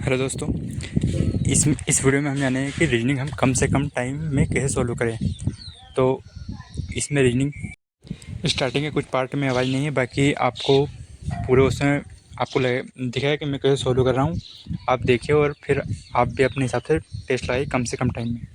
Hello दोस्तों। इस video में हम जानेंगे कि रीजनिंग हम कम से कम टाइम में कैसे सॉल्व करें। तो इसमें रीजनिंग स्टार्टिंग के कुछ पार्ट में आवाज़ नहीं है, बाकी आपको पूरे उसमें आपको लगे दिखेगा कि मैं कैसे सॉल्व कर रहा हूँ। आप देखिए और फिर आप भी अपने हिसाब से टेस्ट लगाइए कम से कम टाइम में।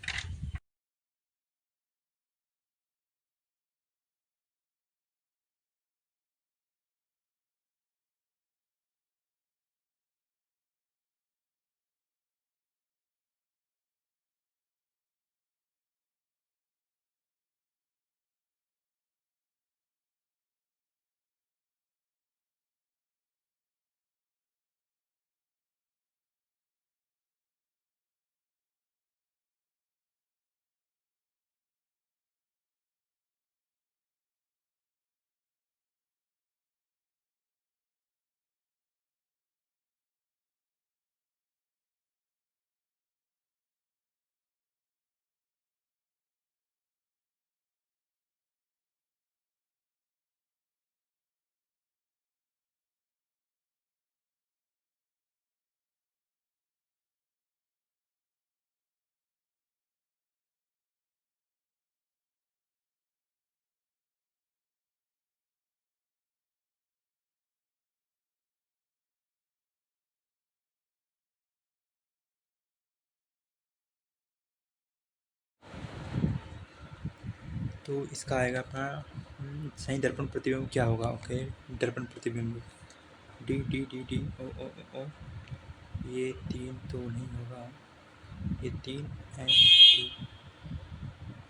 तो इसका आएगा अपना सही दर्पण प्रतिबिंब क्या होगा। ओके, दर्पण प्रतिबिंब D D D D O O O O, ये 3 तो नहीं होगा, ये 3 है,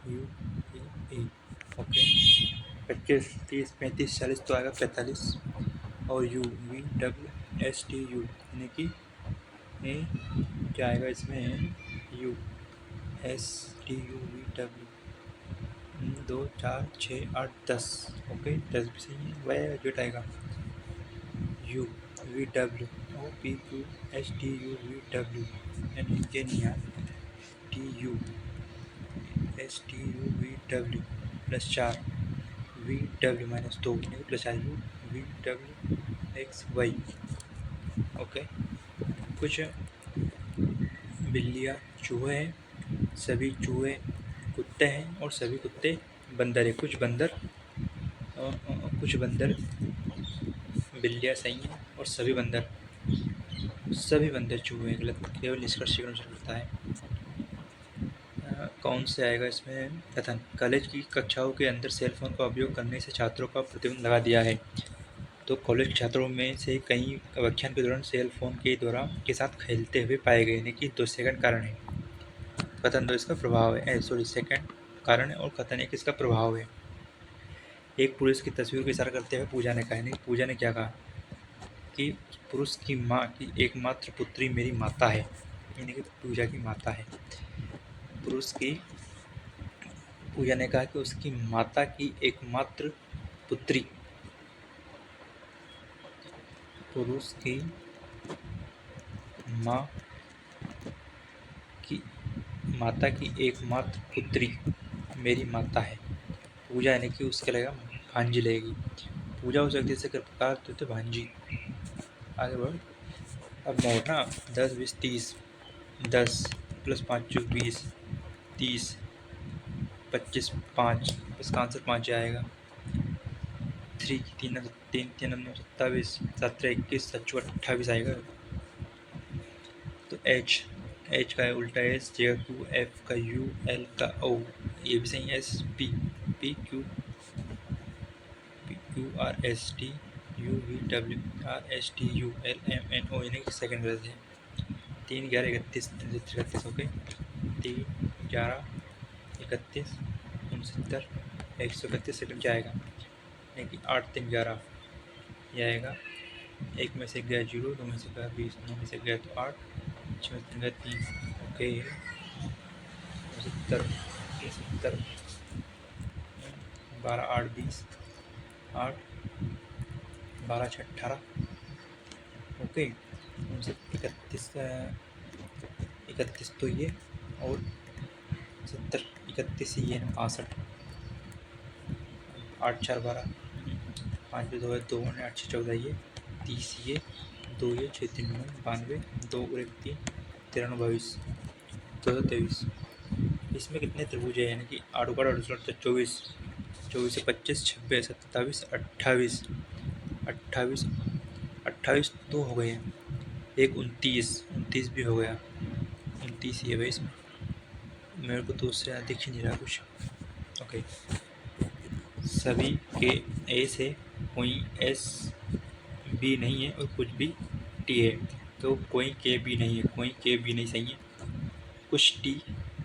यू ए। ओके, 25 30 35 40 तो आएगा 45। और U V W S T U यानी कि ए क्या आएगा इसमें, U S T U V W 2 4 6 8 10। Okay, 10 भी सही है। वह जो आएगा U V W O P Q S T U V W N engineer T U S T U V W plus 4 V W minus 2 plus I U V W X Y. Okay, कुछ बिल्लियाँ चूहे हैं, सभी चूहे कुत्ते हैं और सभी कुत्ते बंदर हैं। कुछ बंदर बिल्लियाँ सही हैं और सभी बंदर चूहे हैं गलत। केवल निष्कर्ष के अनुसार करता है। कौन से आएगा इसमें कथन, कॉलेज की कक्षाओं के अंदर सेल फोन का उपयोग करने से छात्रों का प्रतिबंध लगा दिया है। तो कॉलेज के छात्रों में से कई व्याख्यान के दौरान सेल फोन के साथ खेलते हुए पाए गए, यानी कि 2 सेकंड कारण है। कथन 2 इसका प्रभाव है, सॉरी सेकंड कारण है और कथन 1 इसका प्रभाव है। एक पुरुष की तस्वीर को इशारा करते हुए पूजा ने कहा, यानी पूजा ने क्या कहा कि पुरुष की माँ की एकमात्र पुत्री मेरी माता है, यानी कि पूजा की माता है। पूजा ने कहा कि उसकी माता की एकमात्र पुत्री, पुरुष की माता की एकमात्र पुत्री मेरी माता है। पूजा यानी कि उसके लगेगा भांजी लगेगी। पूजा उस व्यक्ति से प्रकार तो भांजी। आगे बढ़, अब मोड़ना 10 20 30 10 प्लस 5 20 30 25 5, इसका आंसर 5 आएगा। 3 3 9 27 17 21 7 28 आएगा। तो एच का है उल्टा एस, जे का क्यू, एफ का यू, एल का ओ, ये भी सही है। S P P Q R S T U V W R S T U L M N O, यानी कि सेकेंड गलत है। 3 11 31 33 ओके, 3 11 31 69 131 सेकंड क्या आएगा, यानी कि 8 3 11 ये आएगा। 1 में से गया 0, 2 में से गया 20, 9 में से गया तो 8, 6 में से गया 3। ओके, 70 12 8 20 8 12 6 18। ओके, 31 तो ये और 70 31 ये 65। 8 4 12 5 2 2 8 6 14 ये 30 ये 2 ये 6 3 9 92 2 और 1 3 93 22 223। इसमें कितने त्रिभुज है, यानी कि 8 × 8 = 24, 24 से 25 26 27 28 28 28 तो हो गए हैं, एक 29 भी हो गया, 29 ही है भाई इसमें, मेरे को तो उससे दिख ही नहीं रहा कुछ। ओके, सभी के ए से कोई एस बी नहीं है और कुछ भी टी है, तो कोई के बी नहीं है, कोई के बी नहीं सही है, कुछ टी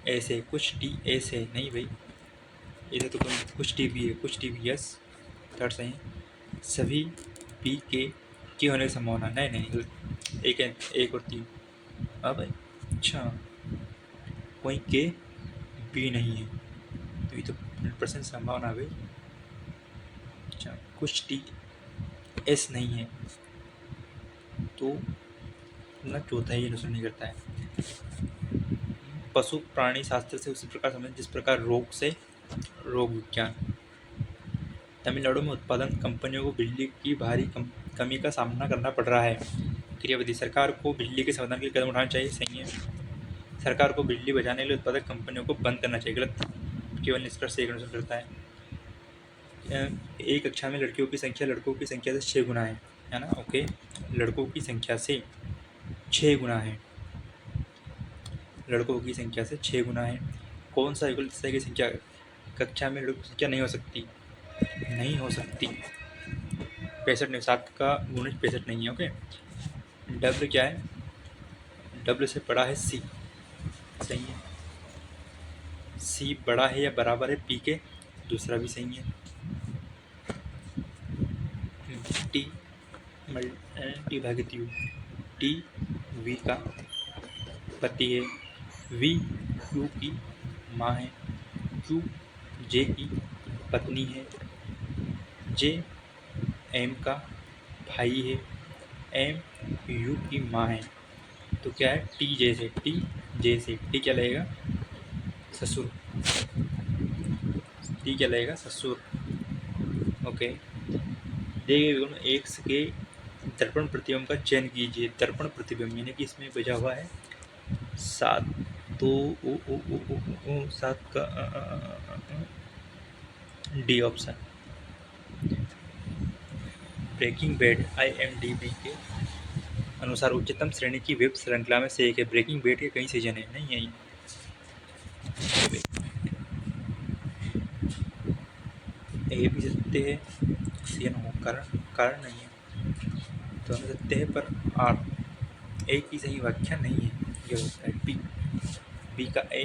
ऐसे कुछ टी ऐसे नहीं भाई, इधर तो कुछ टी बी है, कुछ टी बी यस, थर्ड सही है। सभी पी के होने की संभावना नहीं नहीं, एक है, एक और 3। अब अच्छा, कोई के बी नहीं है, तो ये तो 100% संभावना है भाई। अच्छा, कुछ टी एस नहीं है, तो ना चौथा ही अनुसरण नहीं करता है। पशु प्राणी शास्त्र से उसी प्रकार समझ जिस प्रकार रोग से रोग विज्ञान। तमिलनाडु में उत्पादन कंपनियों को बिजली की भारी कमी का सामना करना पड़ रहा है। क्रियाविधि, सरकार को बिजली के समाधान के लिए कदम उठाना चाहिए, सही है। सरकार को बिजली बचाने के लिए उत्पादक कंपनियों को बंद करना चाहिए, गलत, केवल निष्कर्ष एक अनुसरण करता है। एक कक्षा में लड़कियों की संख्या लड़कों की संख्या से 6 गुना है ना। ओके, लड़कों की संख्या से 6 गुना है, लड़कों की संख्या से 6 गुना है। कौन सा युगल की संख्या कक्षा में लड़कों की संख्या नहीं हो सकती, नहीं हो सकती, 65 नहीं, 7 का गुणज 65 नहीं है। ओके, डब्ल्यू क्या है, डब्ल्यू से बड़ा है सी, सही है। सी बड़ा है या बराबर है पी के, दूसरा भी सही है। टी टी भागित यू, टी वी का पति है, वी क्यू की माँ है, क्यू जे की पत्नी है, जे एम का भाई है, एम यू की माँ है, तो क्या है टी जे से, टी जे से टी क्या लगेगा, ससुर, टी क्या लगेगा, ससुर। ओके, दिए गए विवरण में एक्स के दर्पण प्रतिबिंब का चयन कीजिए। दर्पण प्रतिबिंब यानी कि इसमें बचा हुआ है 7, तो 7 का D option. Breaking Bad IMDb के अनुसार उच्चतम श्रेणी की वेब श्रृंखला में से एक है। ब्रेकिंग बैड के कई सीजन है, नहीं है ये। ए भी सकते हैं, सीजन हो, कारण नहीं है, तो हम सकते हैं, पर आर ए की सही व्याख्या नहीं है, ये होता है बी का ए,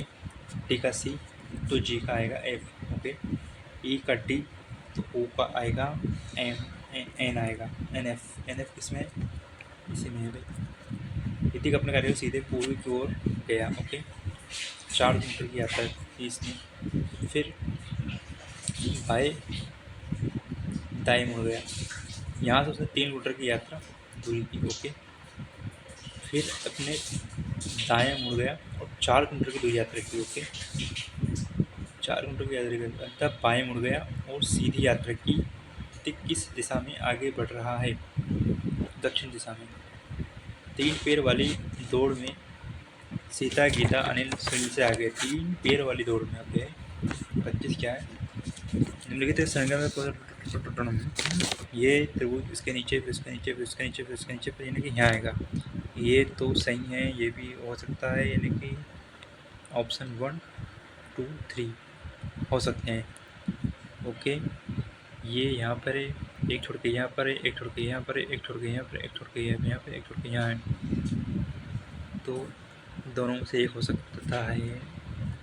डी का सी, तो जी का आएगा एफ। ओके, ई का डी, तो ओ का आएगा एम, एन आएगा एन एफ किसमें है, इसी में है भाई। ऋतिक अपने कार्य को सीधे पूर्वी की ओर गया। ओके, 4 किलोमीटर की यात्रा की इसने, फिर बाएं दाएं मुड़ गया, यहाँ से उसने 3 किलोमीटर की यात्रा दूरी की। ओके, फिर अपने दाएं मुड़ गया और 4 किलोमीटर की दूरी यात्रा की। ओके, 4 किलोमीटर की यात्रा की, तब बाएं मुड़ गया और सीधी यात्रा की। किस दिशा में आगे बढ़ रहा है, दक्षिण दिशा में। 3 पैर वाली दौड़ में सीता गीता अनिल सुनील से आगे, 3 पैर वाली दौड़ में। ओके, 25 क्या है, निम्नलिखित संख्या में ये त्रिभुज इसके नीचे, फिर इसके नीचे, फिर इसके नीचे, फिर इसके नीचे, फिर यानी कि यहाँ आएगा, ये तो सही है, ये भी हो सकता है, यानी कि ऑप्शन 1 2 3 हो सकते हैं। ओके, ये यहाँ पर है, एक छोड़ के यहाँ पर है, एक छोड़ के यहाँ पर है, एक छोड़ के यहाँ पर, एक छोड़ के यहाँ पर, एक छोड़ के यहाँ है, तो दोनों में से एक हो सकता है,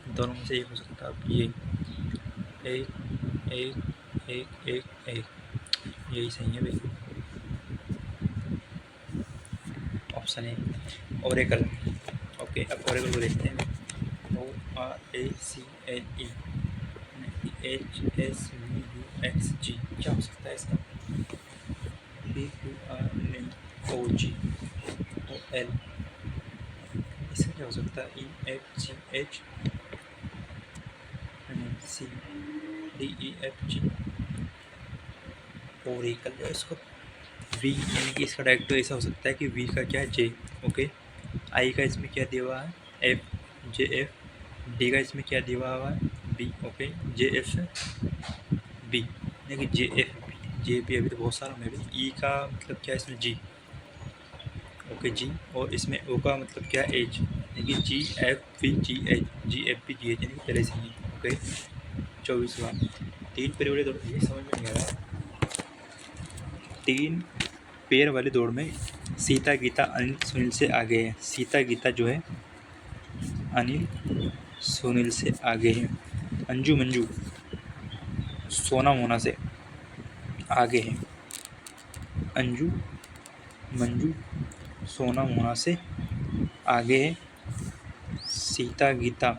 दोनों में से एक हो सकता है। ये एक एक एक एक एक यही सही है भाई, ऑप्शन ए, ओरेकल। ओके, अब ओरेकल को देखते हैं, ORACLE HSVUXG, क्या हो सकता है इसका, BQRNOGOL, इसका क्या हो सकता है, EFGH CDEFG, ओरेकल, इसको वी यानी कि इसका डायरेक्ट ऐसा हो सकता है कि वी का क्या है जे, ओके। आई का इसमें क्या दिया हुआ है एफ, जे एफ। डी का इसमें क्या दिया हुआ है B, okay. J F B यानी कि J F B, J B अभी तो बहुत सारा में भी। ई का मतलब क्या है इसमें जी, ओके जी। और इसमें ओ का मतलब क्या है एच, यानी कि जी एफ बी जी एच, जी एफ बी जी एच, यानी कि पहले से ही, ओके। 24वां, 3 पैर वाले दौड़, ये समझ में नहीं आ रहा। 3 पैर वाली दौड़ में सीता गीता अनिल सुनील से आगे है। सीता गीता जो है अनिल सुनील से आगे है। अंजू मंजू सोना मोना से आगे है। अंजू मंजू सोना मोना से आगे है। सीता गीता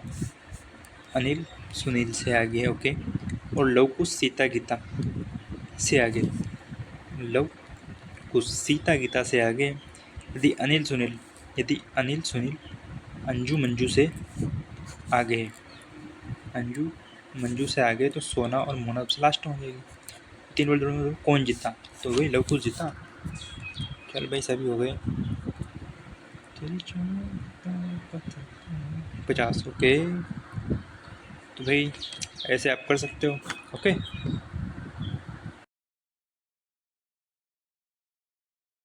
अनिल सुनील से आगे है, ओके। और लव कुश सीता गीता से आगे, लव कुश सीता गीता से आगे। यदि अनिल सुनील अंजू मंजू से आगे है, अंजू मंजू से आगे, तो सोना और मोना से लास्ट हो जाएगी। 3 वर्ल्ड में कौन जीता, तो वही लव कुश जीता। चल भाई सभी हो गए 50, ओके। तो भाई ऐसे आप कर सकते हो, ओके।